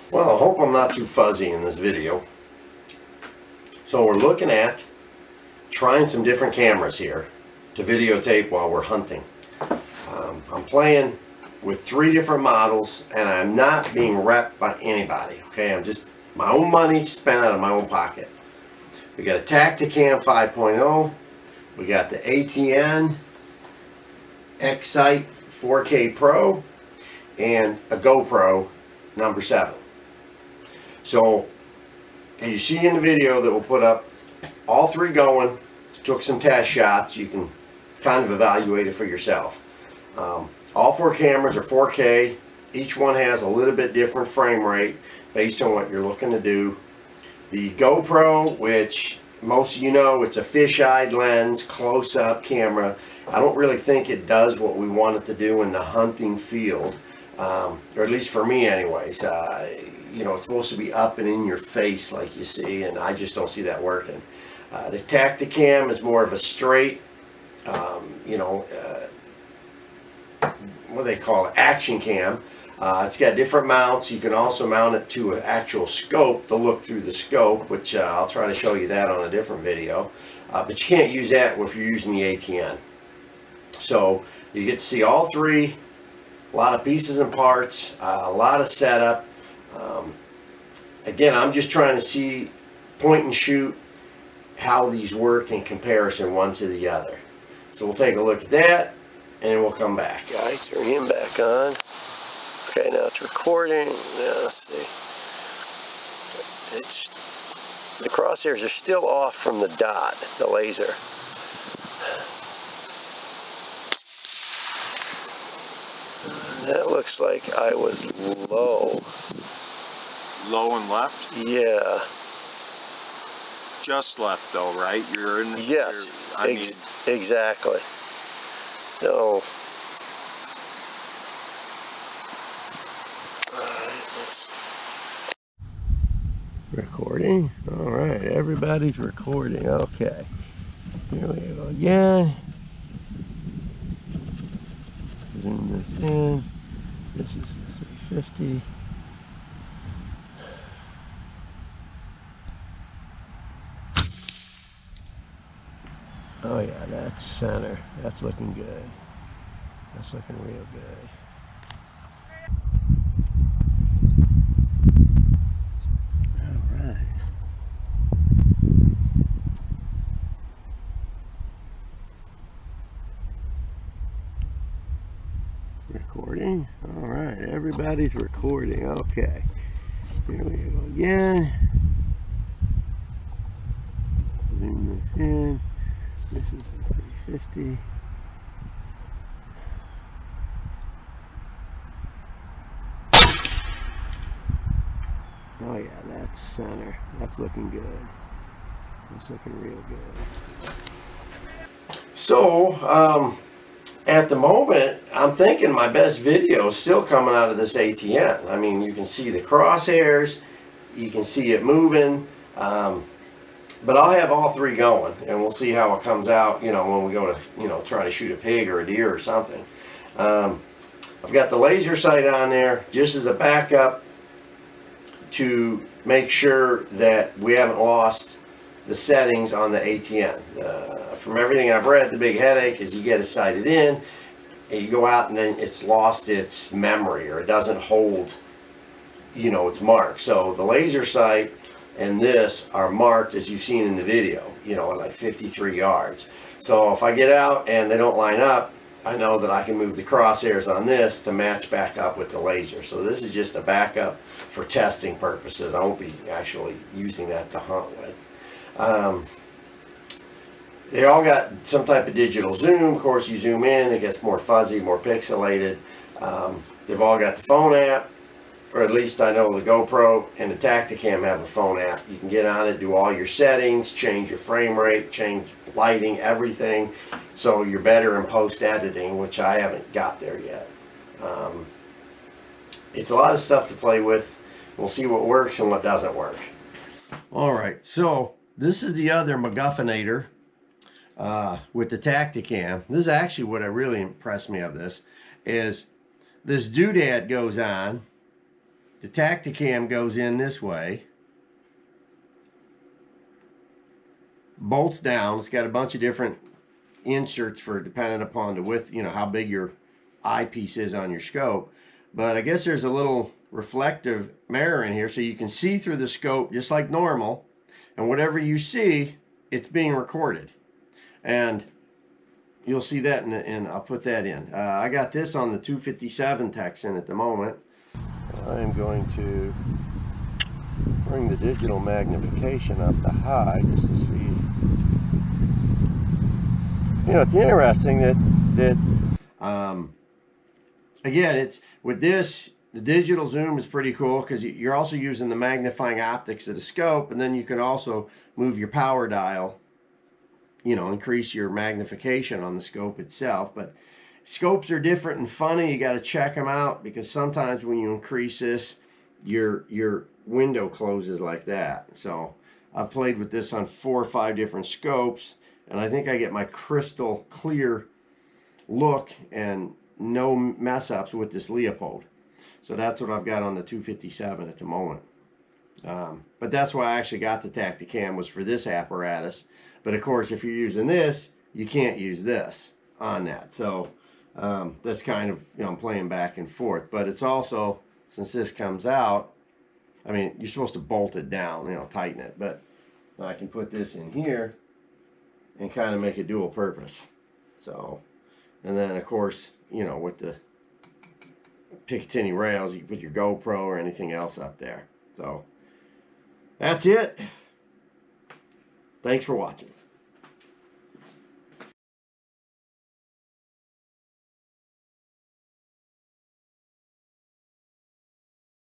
Well, I hope I'm not too fuzzy in this video. So we're looking at trying some different cameras here to videotape while we're hunting. I'm playing with 3 different models and I'm not being repped by anybody. Okay, I'm just my own money spent out of my own pocket. We got a Tactacam 5.0. We got the ATN X-Sight 4K Pro and a GoPro number 7. So, as you see in the video that we'll put up, all 3 going, took some test shots. You can kind of evaluate it for yourself. All 4 cameras are 4K. Each one has a little bit different frame rate based on what you're looking to do. The GoPro, which most of you know, it's a fisheye lens, close-up camera. I don't really think it does what we want it to do in the hunting field, or at least for me anyways. You know, it's supposed to be up and in your face like you see, and I just don't see that working. The Tactacam is more of a straight, you know, what do they call it, action cam. It's got different mounts. You can also mount it to an actual scope to look through the scope, which I'll try to show you that on a different video. But you can't use that if you're using the ATN. So you get to see all 3, a lot of pieces and parts, a lot of setup. Again, I'm just trying to see, point and shoot, how these work in comparison one to the other. So we'll take a look at that and then we'll come back. Guys, turn him back on. Okay, now it's recording. Now let's see. The crosshairs are still off from the dot, the laser. That looks like I was low. Low and left? Yeah. Just left though, right? You're in the... Yes, I mean... exactly. So... Recording? Alright, everybody's recording. Okay. Here we go again. Zoom this in. This is the 350. Oh yeah, that's center. That's looking good. That's looking real good. Alright. Recording? Alright, everybody's recording. Okay. Here we go again. Zoom this in. This is the 350. Oh yeah, that's center. That's looking good. That's looking real good. So, at the moment, I'm thinking my best video is still coming out of this ATN. I mean, you can see the crosshairs, you can see it moving, but I'll have all 3 going, and we'll see how it comes out, you know, when we go to, you know, try to shoot a pig or a deer or something. I've got the laser sight on there just as a backup to make sure that we haven't lost the settings on the ATN. From everything I've read, the big headache is you get it sighted in, and you go out and then it's lost its memory, or it doesn't hold, you know, its mark. So the laser sight and this are marked, as you've seen in the video, you know, at like 53 yards. So if I get out and they don't line up, I know that I can move the crosshairs on this to match back up with the laser. So this is just a backup for testing purposes. I won't be actually using that to hunt with. They all got some type of digital zoom. Of course, you zoom in, it gets more fuzzy, more pixelated. They've all got the phone app, or at least I know the GoPro and the Tactacam have a phone app. You can get on it, do all your settings, change your frame rate, change lighting, everything. So you're better in post-editing, which I haven't got there yet. It's a lot of stuff to play with. We'll see what works and what doesn't work. All right, so this is the other MacGuffinator with the Tactacam. This is actually what really impressed me of this, is this doodad goes on, the Tacticam goes in this way, bolts down. It's got a bunch of different inserts for depending upon the width, you know, how big your eyepiece is on your scope. But I guess there's a little reflective mirror in here so you can see through the scope just like normal, and whatever you see, it's being recorded. And you'll see that and I'll put that in. I got this on the 257 Texan at the moment. I am going to bring the digital magnification up to high just to see. You know, it's interesting that again, it's with this, the digital zoom is pretty cool because you're also using the magnifying optics of the scope, and then you can also move your power dial, you know, increase your magnification on the scope itself. But scopes are different and funny. You got to check them out because sometimes when you increase this, your window closes like that. So I've played with this on 4 or 5 different scopes, and I think I get my crystal clear look and no mess ups with this Leopold. So that's what I've got on the 257 at the moment. But that's why I actually got the Tacticam, was for this apparatus. But of course, if you're using this, you can't use this on that. So that's kind of, you know, I'm playing back and forth. But it's also, since this comes out, I mean, you're supposed to bolt it down, you know, tighten it. But I can put this in here and kind of make a dual purpose. So, and then of course, you know, with the Picatinny rails, you can put your GoPro or anything else up there. So that's it. Thanks for watching.